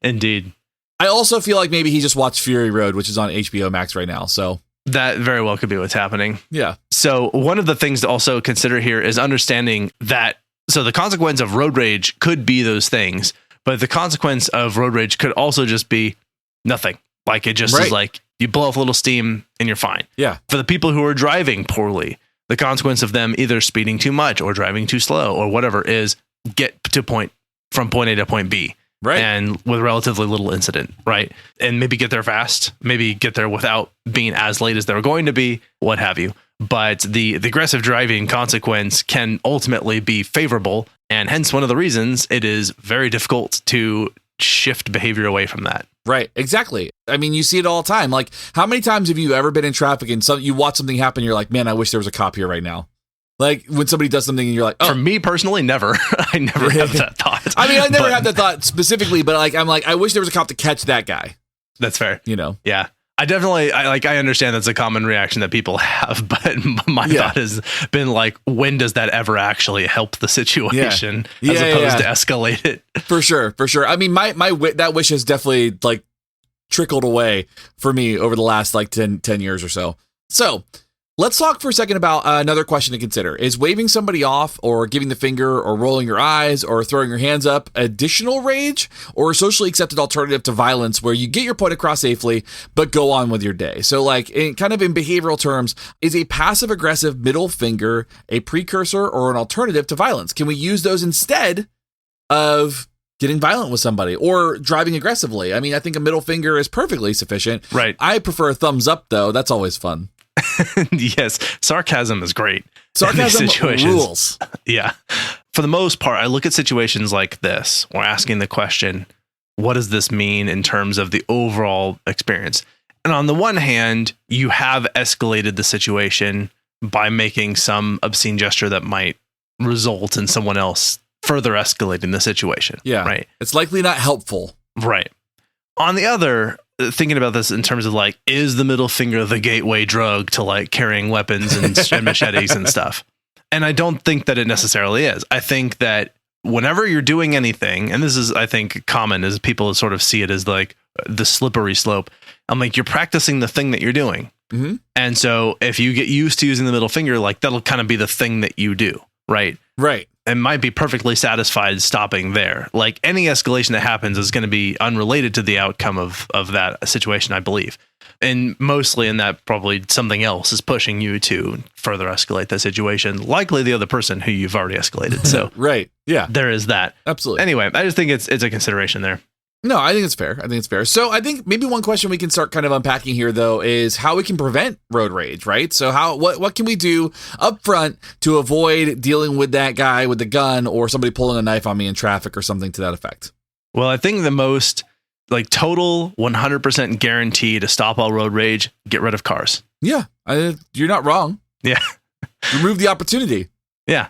Indeed. I also feel like maybe he just watched Fury Road, which is on HBO Max right now. So that very well could be what's happening. Yeah. So one of the things to also consider here is understanding that, so the consequence of road rage could be those things, but the consequence of road rage could also just be nothing. Like it just is like you blow off a little steam and you're fine. Yeah. For the people who are driving poorly, the consequence of them either speeding too much or driving too slow or whatever is get from point A to point B. Right. And with relatively little incident. Right. And maybe get there fast, maybe get there without being as late as they're going to be, what have you. But the aggressive driving consequence can ultimately be favorable. And hence one of the reasons it is very difficult to shift behavior away from that. Right. Exactly. I mean, you see it all the time. Like, how many times have you ever been in traffic and you watch something happen? You're like, man, I wish there was a cop here right now. Like when somebody does something and you're like, oh. For me personally, never. I never have that thought. I mean, I never have that thought specifically, but like, I'm like, I wish there was a cop to catch that guy. That's fair. Yeah. I definitely, I understand that's a common reaction that people have, but my thought has been like, when does that ever actually help the situation as opposed to escalate it? For sure. I mean, that wish has definitely like trickled away for me over the last like 10 years or so. So let's talk for a second about another question to consider. Is waving somebody off or giving the finger or rolling your eyes or throwing your hands up additional rage or a socially accepted alternative to violence where you get your point across safely but go on with your day? So like in behavioral terms, is a passive aggressive middle finger a precursor or an alternative to violence? Can we use those instead of getting violent with somebody or driving aggressively. I mean, I think a middle finger is perfectly sufficient. Right. I prefer a thumbs up, though. That's always fun. Yes. Sarcasm is great. Sarcasm rules. Yeah. For the most part, I look at situations like this. We're asking the question, what does this mean in terms of the overall experience? And on the one hand, you have escalated the situation by making some obscene gesture that might result in someone else further escalating the situation. Yeah. Right. It's likely not helpful. Right. On the other, thinking about this in terms of like, is the middle finger the gateway drug to like carrying weapons and machetes and stuff? And I don't think that it necessarily is. I think that whenever you're doing anything, and this is, I think, common, is people sort of see it as like the slippery slope. I'm like, you're practicing the thing that you're doing. Mm-hmm. And so if you get used to using the middle finger, like that'll kind of be the thing that you do. Right. Right. And might be perfectly satisfied stopping there. Like any escalation that happens is going to be unrelated to the outcome of that situation, I believe. And mostly in that probably something else is pushing you to further escalate the situation, likely the other person who you've already escalated. So right. Yeah. There is that. Absolutely. Anyway, I just think it's a consideration there. No, I think it's fair. So I think maybe one question we can start kind of unpacking here, though, is how we can prevent road rage, right? So what can we do up front to avoid dealing with that guy with the gun or somebody pulling a knife on me in traffic or something to that effect? Well, I think the most like total 100% guarantee to stop all road rage, get rid of cars. Yeah, you're not wrong. Yeah. Remove the opportunity. Yeah.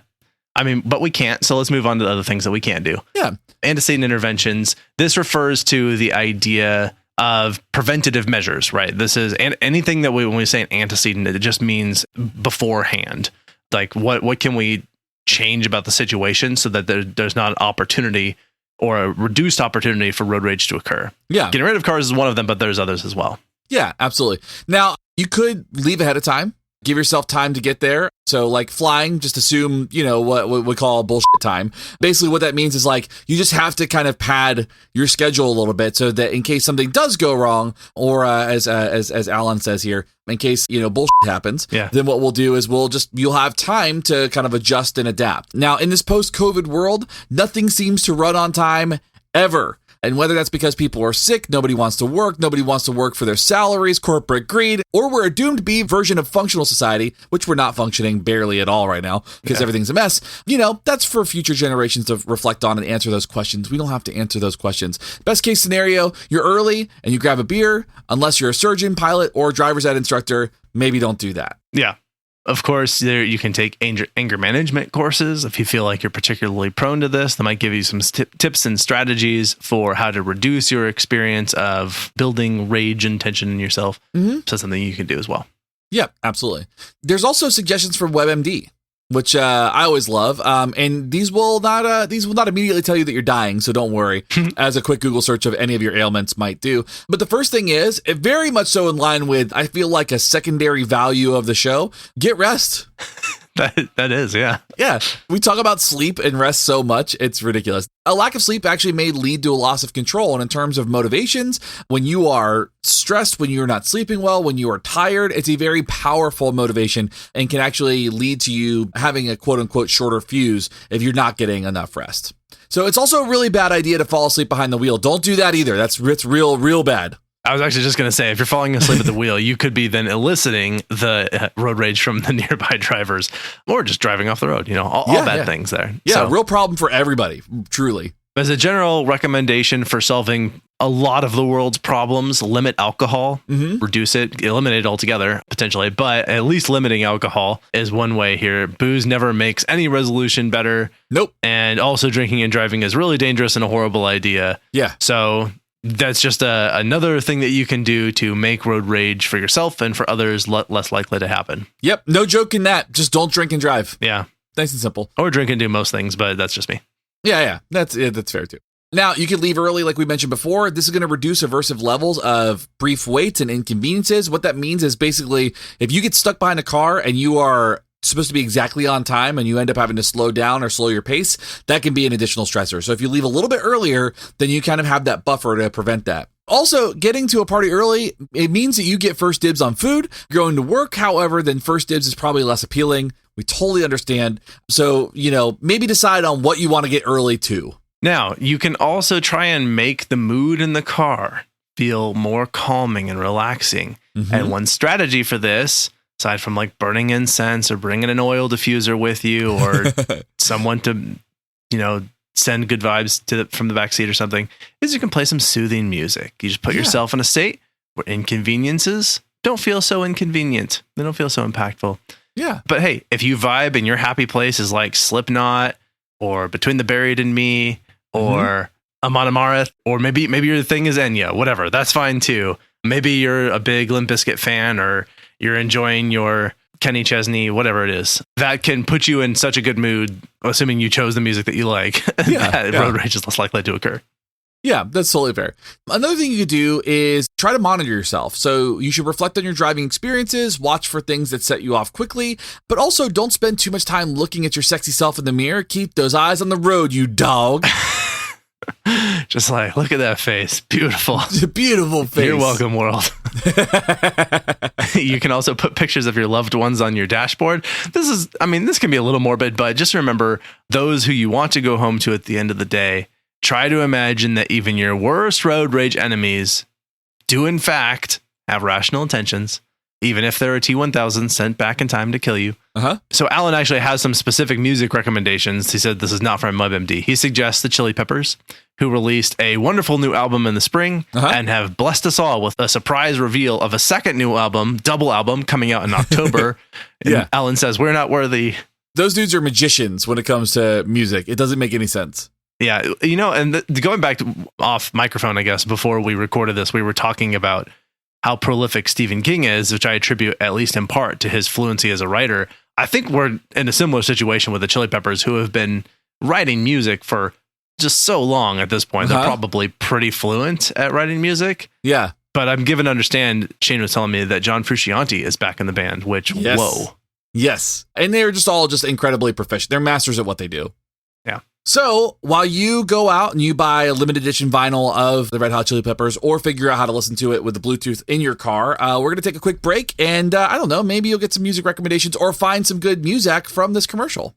I mean, but we can't. So let's move on to the other things that we can do. Yeah. Antecedent interventions. This refers to the idea of preventative measures, right? This is anything that when we say an antecedent, it just means beforehand. Like what can we change about the situation so that there's not an opportunity or a reduced opportunity for road rage to occur? Yeah. Getting rid of cars is one of them, but there's others as well. Yeah, absolutely. Now, you could leave ahead of time. Give yourself time to get there. So like flying, just assume, what we call bullshit time. Basically what that means is like, you just have to kind of pad your schedule a little bit so that in case something does go wrong, or as Alan says here, in case, bullshit happens, then what we'll do is you'll have time to kind of adjust and adapt. Now in this post-COVID world, nothing seems to run on time ever. And whether that's because people are sick, nobody wants to work for their salaries, corporate greed, or we're a doomed B version of functional society, which we're not functioning barely at all right now because everything's a mess. That's for future generations to reflect on and answer those questions. We don't have to answer those questions. Best case scenario, you're early and you grab a beer, unless you're a surgeon, pilot, or driver's ed instructor, maybe don't do that. Yeah. Of course, you can take anger management courses if you feel like you're particularly prone to this. They might give you some tips and strategies for how to reduce your experience of building rage and tension in yourself. Mm-hmm. So that's something you can do as well. Yeah, absolutely. There's also suggestions from WebMD, which I always love. And these will not immediately tell you that you're dying, so don't worry, as a quick Google search of any of your ailments might do. But the first thing is, very much so in line with, I feel like, a secondary value of the show, get rest. That is, yeah. Yeah. We talk about sleep and rest so much, it's ridiculous. A lack of sleep actually may lead to a loss of control. And in terms of motivations, when you are stressed, when you're not sleeping well, when you are tired, it's a very powerful motivation and can actually lead to you having a quote unquote shorter fuse if you're not getting enough rest. So it's also a really bad idea to fall asleep behind the wheel. Don't do that either. It's real bad. I was actually just going to say, if you're falling asleep at the wheel, you could be then eliciting the road rage from the nearby drivers or just driving off the road, all bad things there. Yeah, so, real problem for everybody, truly. As a general recommendation for solving a lot of the world's problems, limit alcohol, reduce it, eliminate it altogether, potentially, but at least limiting alcohol is one way here. Booze never makes any resolution better. Nope. And also drinking and driving is really dangerous and a horrible idea. Yeah. So that's just another thing that you can do to make road rage for yourself and for others less likely to happen. Yep. No joke in that. Just don't drink and drive. Yeah. Nice and simple. Or drink and do most things, but that's just me. Yeah. That's fair too. Now, you can leave early, like we mentioned before. This is going to reduce aversive levels of brief waits and inconveniences. What that means is basically if you get stuck behind a car and you are supposed to be exactly on time and you end up having to slow down or slow your pace, that can be an additional stressor. So if you leave a little bit earlier, then you kind of have that buffer to prevent that. Also, getting to a party early, it means that you get first dibs on food. Going to work, however, then first dibs is probably less appealing. We totally understand. So, maybe decide on what you want to get early to. Now, you can also try and make the mood in the car feel more calming and relaxing. And one strategy for this, aside from like burning incense or bringing an oil diffuser with you or someone to, send good vibes from the backseat or something, is you can play some soothing music. You just put yourself in a state where inconveniences don't feel so inconvenient. They don't feel so impactful. Yeah. But hey, if you vibe and your happy place is like Slipknot or Between the Buried and Me or Amon Amarth, or maybe your thing is Enya, whatever, that's fine too. Maybe you're a big Limp Bizkit fan or you're enjoying your Kenny Chesney, whatever it is. That can put you in such a good mood, assuming you chose the music that you like, that road rage is less likely to occur. Yeah, that's totally fair. Another thing you could do is try to monitor yourself. So you should reflect on your driving experiences, watch for things that set you off quickly, but also don't spend too much time looking at your sexy self in the mirror. Keep those eyes on the road, you dog. Just like, look at that face. Beautiful. It's a beautiful face. You're welcome, world. You can also put pictures of your loved ones on your dashboard. This can be a little morbid, but just remember those who you want to go home to at the end of the day. Try to imagine that even your worst road rage enemies do, in fact, have rational intentions, even if they're a T-1000 sent back in time to kill you. So Alan actually has some specific music recommendations. He said this is not from MubMD. He suggests the Chili Peppers, who released a wonderful new album in the spring and have blessed us all with a surprise reveal of a second new album, double album, coming out in October. And Alan says, we're not worthy. Those dudes are magicians when it comes to music. It doesn't make any sense. Yeah, and going back to off microphone, I guess, before we recorded this, we were talking about how prolific Stephen King is, which I attribute at least in part to his fluency as a writer. I think we're in a similar situation with the Chili Peppers, who have been writing music for just so long at this point. They're probably pretty fluent at writing music. Yeah. But I'm given to understand, Shane was telling me that John Frusciante is back in the band, which, whoa. Yes. And they're just all just incredibly proficient. They're masters at what they do. Yeah. So while you go out and you buy a limited edition vinyl of the Red Hot Chili Peppers or figure out how to listen to it with the Bluetooth in your car, we're going to take a quick break. And I don't know, maybe you'll get some music recommendations or find some good music from this commercial.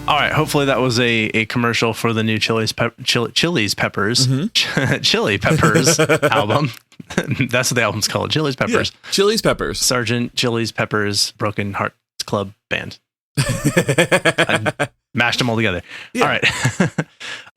All right. Hopefully that was a commercial for the new Chili Peppers album. That's what the album's called. Chili's Peppers. Yeah, Chili's Peppers. Sergeant Chili's Peppers Broken Hearts Club Band. I mashed them all together. Yeah. All right.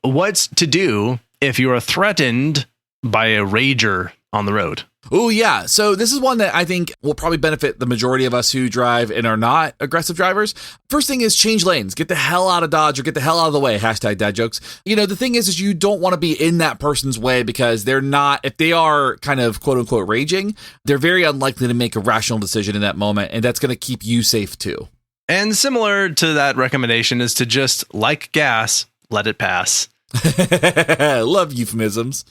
What's to do if you are threatened by a rager on the road? Oh, yeah. So this is one that I think will probably benefit the majority of us who drive and are not aggressive drivers. First thing is change lanes. Get the hell out of Dodge or get the hell out of the way. Hashtag dad jokes. The thing is you don't want to be in that person's way because they're not, if they are kind of quote unquote raging, they're very unlikely to make a rational decision in that moment. And that's going to keep you safe too. And similar to that recommendation is to just, like gas, let it pass. Love euphemisms.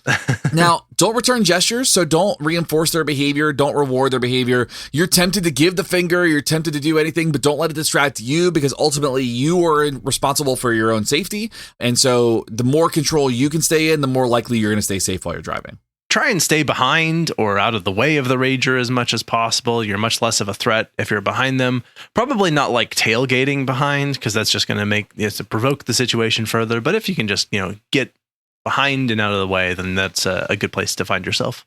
Now, don't return gestures, so don't reinforce their behavior, don't reward their behavior. You're tempted to give the finger, you're tempted to do anything, but don't let it distract you because ultimately you are responsible for your own safety. And so the more control you can stay in, the more likely you're going to stay safe while you're driving. Try and stay behind or out of the way of the rager as much as possible. You're much less of a threat if you're behind them. Probably not like tailgating behind, because that's just going to provoke the situation further. But if you can just, get behind and out of the way, then that's a good place to find yourself.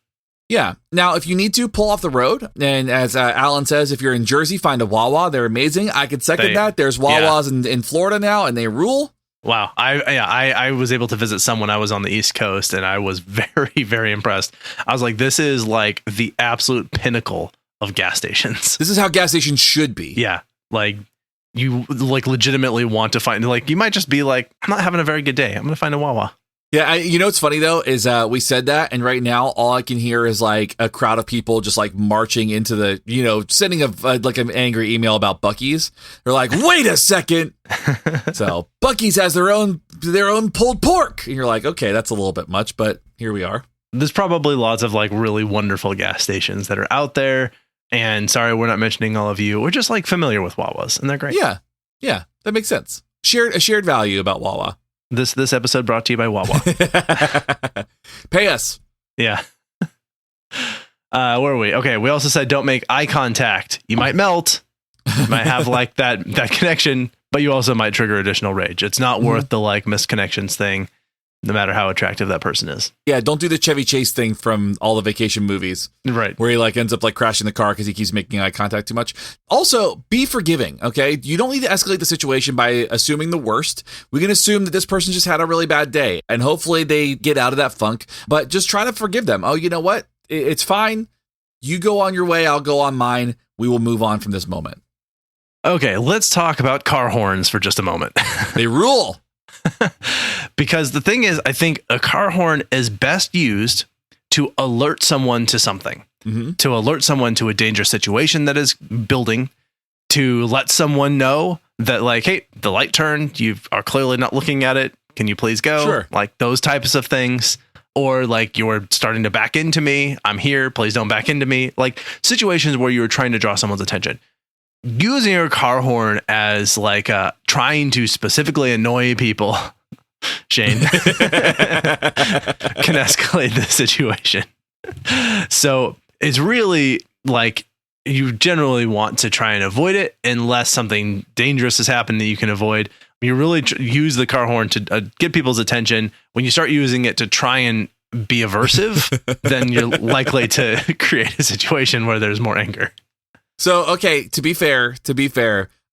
Yeah. Now, if you need to pull off the road, and as Alan says, if you're in Jersey, find a Wawa. They're amazing. I could second that. There's Wawas in Florida now, and they rule. Wow. I was able to visit some when I was on the East Coast, and I was very, very impressed. I was like, this is like the absolute pinnacle of gas stations. This is how gas stations should be. Yeah. Like you legitimately want to find, you might just be like, I'm not having a very good day. I'm going to find a Wawa. Yeah, what's funny though is we said that, and right now all I can hear is like a crowd of people just like marching into the, sending like an angry email about Buc-ee's. They're like, wait a second. So Buc-ee's has their own pulled pork, and you're like, okay, that's a little bit much, but here we are. There's probably lots of like really wonderful gas stations that are out there, and sorry, we're not mentioning all of you. We're just like familiar with Wawas, and they're great. Yeah, that makes sense. A shared value about Wawa. This episode brought to you by Wawa. Pay us. Yeah. Where are we? Okay, we also said don't make eye contact. You might melt. You might have like that connection, but you also might trigger additional rage. It's not worth the like missed connections thing, no matter how attractive that person is. Yeah, don't do the Chevy Chase thing from all the vacation movies. Right. Where he like ends up like crashing the car because he keeps making eye contact too much. Also, be forgiving, okay? You don't need to escalate the situation by assuming the worst. We can assume that this person just had a really bad day, and hopefully they get out of that funk, but just try to forgive them. Oh, you know what? It's fine. You go on your way, I'll go on mine. We will move on from this moment. Okay, let's talk about car horns for just a moment. They rule. Because the thing is, I think a car horn is best used to alert someone to something, to alert someone to a dangerous situation that is building, to let someone know that like, hey, the light turned, you are clearly not looking at it. Can you please go? Sure. Like those types of things. Or like you're starting to back into me. I'm here. Please don't back into me. Like situations where you're trying to draw someone's attention. Using your car horn as like trying to specifically annoy people, Shane, can escalate the situation. So it's really like you generally want to try and avoid it unless something dangerous has happened that you can avoid. You really use the car horn to get people's attention. When you start using it to try and be aversive, then you're likely to create a situation where there's more anger. So, okay, to be fair,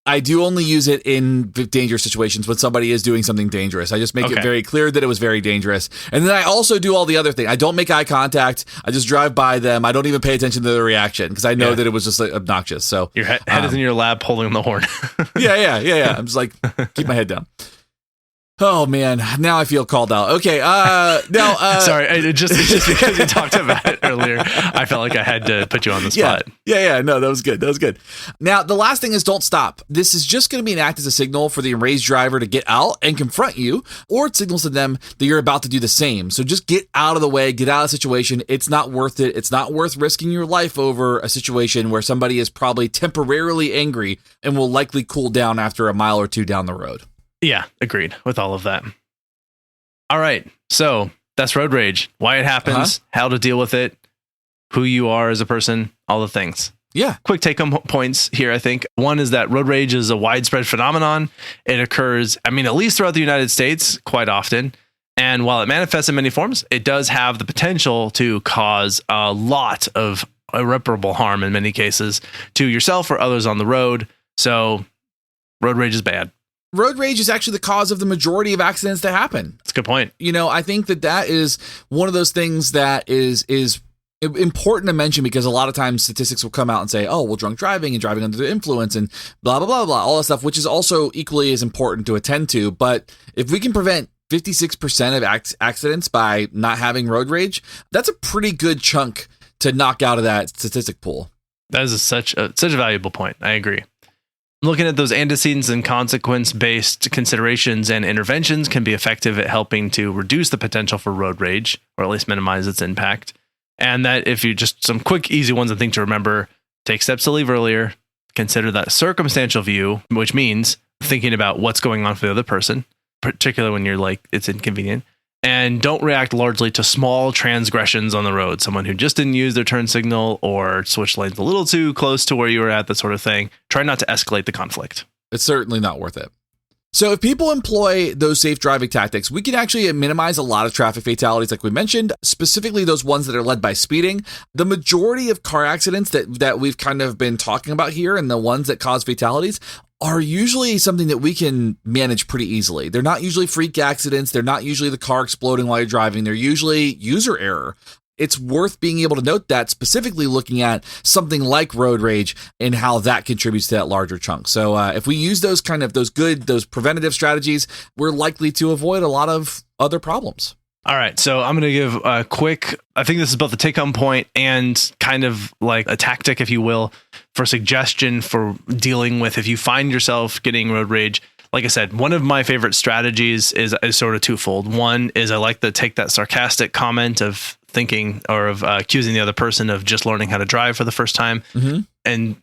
I do only use it in dangerous situations when somebody is doing something dangerous. I just make it very clear that it was very dangerous. And then I also do all the other things. I don't make eye contact. I just drive by them. I don't even pay attention to the reaction because I know that it was just like, obnoxious. So your head is in your lap holding the horn. Yeah. I'm just like, keep my head down. Oh man, now I feel called out. Okay, now sorry, just because you talked about it earlier, I felt like I had to put you on the spot. Yeah. No, that was good. Now the last thing is don't stop. This is just going to be an act as a signal for the enraged driver to get out and confront you, or it signals to them that you're about to do the same. So just get out of the way, get out of the situation. It's not worth it. It's not worth risking your life over a situation where somebody is probably temporarily angry and will likely cool down after a mile or two down the road. Yeah, agreed with all of that. All right. So that's road rage, why it happens, how to deal with it, who you are as a person, all the things. Yeah. Quick take home points here, I think. One is that road rage is a widespread phenomenon. It occurs, at least throughout the United States quite often. And while it manifests in many forms, it does have the potential to cause a lot of irreparable harm in many cases to yourself or others on the road. So road rage is bad. Road rage is actually the cause of the majority of accidents that happen. That's a good point. I think that is one of those things that is important to mention because a lot of times statistics will come out and say, oh, well, drunk driving and driving under the influence and blah, blah, blah, blah, all that stuff, which is also equally as important to attend to. But if we can prevent 56% of accidents by not having road rage, that's a pretty good chunk to knock out of that statistic pool. That is such a valuable point. I agree. Looking at those antecedents and consequence-based considerations and interventions can be effective at helping to reduce the potential for road rage, or at least minimize its impact. And that if you just some quick, easy ones and things to remember, take steps to leave earlier, consider that circumstantial view, which means thinking about what's going on for the other person, particularly when you're like, it's inconvenient. And don't react largely to small transgressions on the road. Someone who just didn't use their turn signal or switched lanes a little too close to where you were at, that sort of thing. Try not to escalate the conflict. It's certainly not worth it. So if people employ those safe driving tactics, we can actually minimize a lot of traffic fatalities like we mentioned, specifically those ones that are led by speeding. The majority of car accidents that we've kind of been talking about here and the ones that cause fatalities are usually something that we can manage pretty easily. They're not usually freak accidents. They're not usually the car exploding while you're driving. They're usually user error. It's worth being able to note that, specifically looking at something like road rage and how that contributes to that larger chunk. So if we use those preventative strategies, we're likely to avoid a lot of other problems. All right, so I'm going to give a quick, I think this is both a take-home point and kind of like a tactic, if you will, for suggestion for dealing with if you find yourself getting road rage. Like I said, one of my favorite strategies is sort of twofold. One is I like to take that sarcastic comment of thinking or of accusing the other person of just learning how to drive for the first time and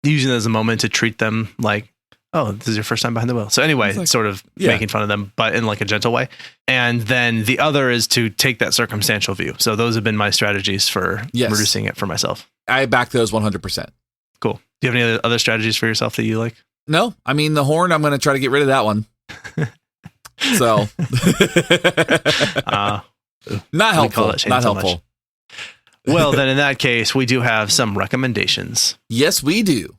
using it as a moment to treat them like oh, this is your first time behind the wheel. So anyway, like, sort of making fun of them, but in like a gentle way. And then the other is to take that circumstantial view. So those have been my strategies for reducing it for myself. I back those 100%. Cool. Do you have any other strategies for yourself that you like? No, I mean, the horn, I'm going to try to get rid of that one. So not helpful. Not helpful. Well, then in that case, we do have some recommendations. Yes, we do.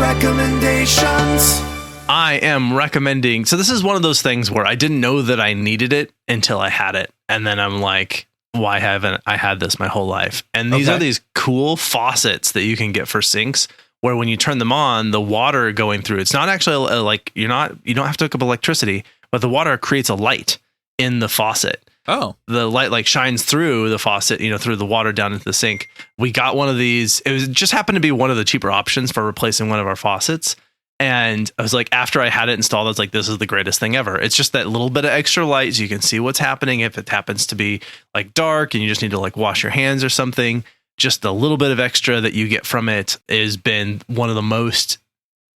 Recommendations. I am recommending. So this is one of those things where I didn't know that I needed it until I had it. And then I'm like, why haven't I had this my whole life? And these are these cool faucets that you can get for sinks where when you turn them on, the water going through, it's not actually like you don't have to hook up electricity, but the water creates a light in the faucet. Oh, the light like shines through the faucet, through the water down into the sink. We got one of these. It just happened to be one of the cheaper options for replacing one of our faucets. And I was like, after I had it installed, I was like, this is the greatest thing ever. It's just that little bit of extra light so you can see what's happening. If it happens to be like dark and you just need to like wash your hands or something, just a little bit of extra that you get from it has been one of the most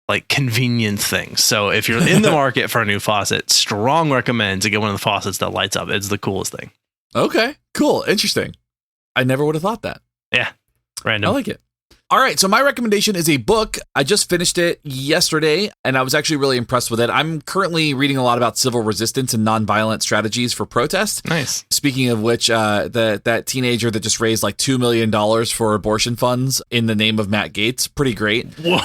like convenient things. So if you're in the market for a new faucet, strong recommend to get one of the faucets that lights up. It's the coolest thing. Okay, cool. Interesting. I never would have thought that. Yeah. Random. I like it. All right, so my recommendation is a book. I just finished it yesterday, and I was actually really impressed with it. I'm currently reading a lot about civil resistance and nonviolent strategies for protest. Nice. Speaking of which, that teenager that just raised like $2 million for abortion funds in the name of Matt Gaetz, pretty great. Whoa,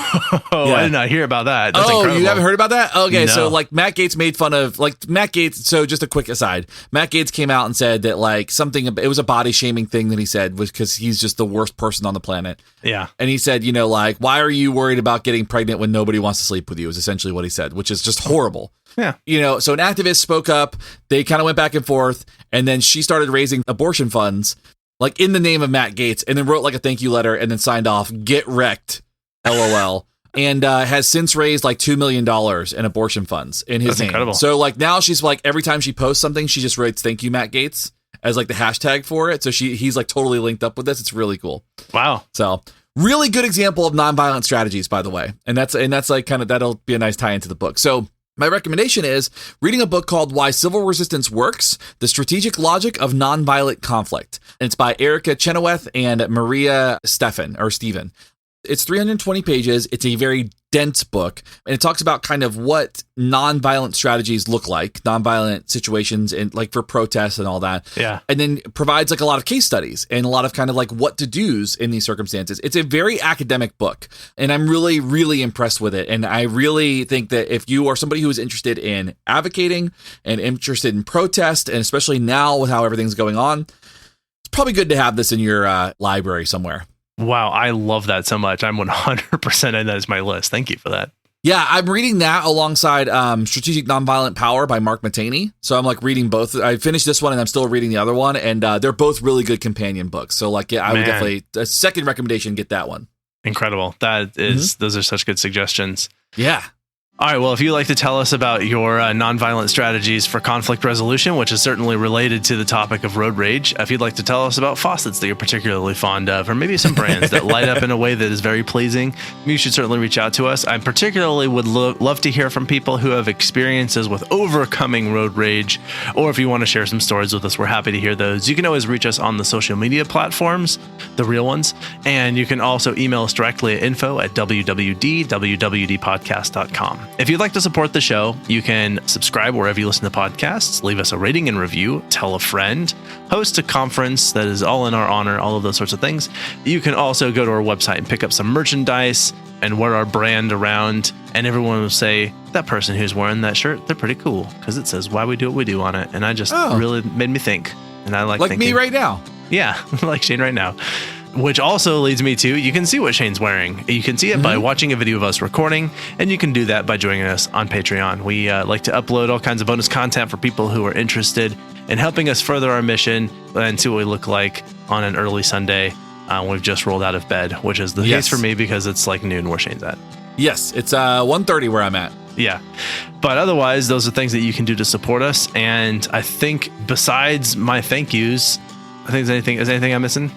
yeah. I did not hear about that. That's incredible. You haven't heard about that? Okay, No. So like Matt Gaetz made fun of, like Matt Gaetz, so just a quick aside, Matt Gaetz came out and said that like something, it was a body shaming thing that he said was because he's just the worst person on the planet. Yeah. And he said, like, why are you worried about getting pregnant when nobody wants to sleep with you is essentially what he said, which is just horrible. Yeah. So an activist spoke up, they kind of went back and forth, and then she started raising abortion funds, like in the name of Matt Gaetz, and then wrote like a thank you letter and then signed off, get wrecked, LOL. And has since raised like $2 million in abortion funds in his name. Incredible. So like now she's like, every time she posts something, she just writes thank you, Matt Gaetz, as like the hashtag for it. So he's like totally linked up with this. It's really cool. Wow. So really good example of nonviolent strategies, by the way. And that's like kind of, that'll be a nice tie into the book. So my recommendation is reading a book called Why Civil Resistance Works, The Strategic Logic of Nonviolent Conflict. And it's by Erica Chenoweth and Maria Stephen. It's 320 pages. It's a very dense book, and it talks about kind of what nonviolent strategies look like, nonviolent situations, and like for protests and all that. Yeah. And then provides like a lot of case studies and a lot of kind of like what to do's in these circumstances. It's a very academic book, and I'm really, really impressed with it. And I really think that if you are somebody who is interested in advocating and interested in protest, and especially now with how everything's going on, it's probably good to have this in your library somewhere. Wow, I love that so much. I'm 100% in that as my list. Thank you for that. Yeah, I'm reading that alongside Strategic Nonviolent Power by Mark Matani. So I'm like reading both. I finished this one and I'm still reading the other one, and they're both really good companion books. So like, yeah, I would definitely, a second recommendation, get that one. Incredible. That is, those are such good suggestions. Yeah. All right. Well, if you'd like to tell us about your nonviolent strategies for conflict resolution, which is certainly related to the topic of road rage, if you'd like to tell us about faucets that you're particularly fond of, or maybe some brands that light up in a way that is very pleasing, you should certainly reach out to us. I particularly would love to hear from people who have experiences with overcoming road rage, or if you want to share some stories with us, we're happy to hear those. You can always reach us on the social media platforms, the real ones, and you can also email us directly at info@wwd.podcast.com. If you'd like to support the show, you can subscribe wherever you listen to podcasts, leave us a rating and review, tell a friend, host a conference that is all in our honor, all of those sorts of things. You can also go to our website and pick up some merchandise and wear our brand around, and everyone will say, that person who's wearing that shirt, they're pretty cool, because it says why we do what we do on it. And I just really made me think. And I like thinking. Me right now. Yeah, like Shane right now. Which also leads me to, you can see what Shane's wearing. You can see it by watching a video of us recording, and you can do that by joining us on Patreon. We like to upload all kinds of bonus content for people who are interested in helping us further our mission and see what we look like on an early Sunday. We've just rolled out of bed, which is the case for me because it's like noon where Shane's at. Yes, it's 1:30 where I'm at. Yeah. But otherwise, those are things that you can do to support us. And I think besides my thank yous, I think is anything I'm missing?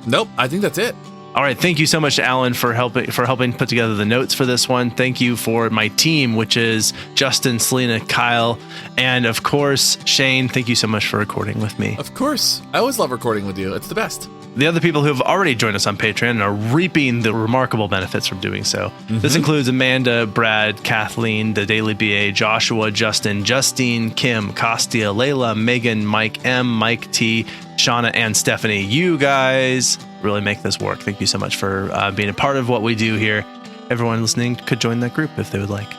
Nope, I think that's it. All right, thank you so much to Alan for helping put together the notes for this one. Thank you for my team, which is Justin, Selena, Kyle, and of course Shane. Thank you so much for recording with me. Of course, I always love recording with you. It's the best. The other people who have already joined us on Patreon and are reaping the remarkable benefits from doing so. This includes Amanda, Brad, Kathleen, the Daily BA, Joshua, Justin, Justine, Kim, Kostia, Layla, Megan, Mike M, Mike T, Shauna, and Stephanie. You guys really make this work. Thank you so much for being a part of what we do here. Everyone listening could join that group if they would like.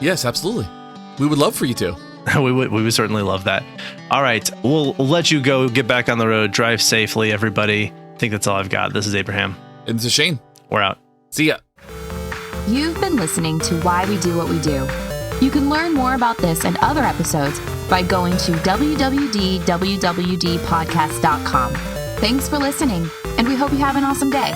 Yes, absolutely. We would love for you to. We would certainly love that. All right, we'll let you go. Get back on the road. Drive safely, everybody. I think that's all I've got. This is Abraham. And this is Shane. We're out. See ya. You've been listening to Why We Do What We Do. You can learn more about this and other episodes by going to www.wwdpodcast.com. Thanks for listening, and we hope you have an awesome day.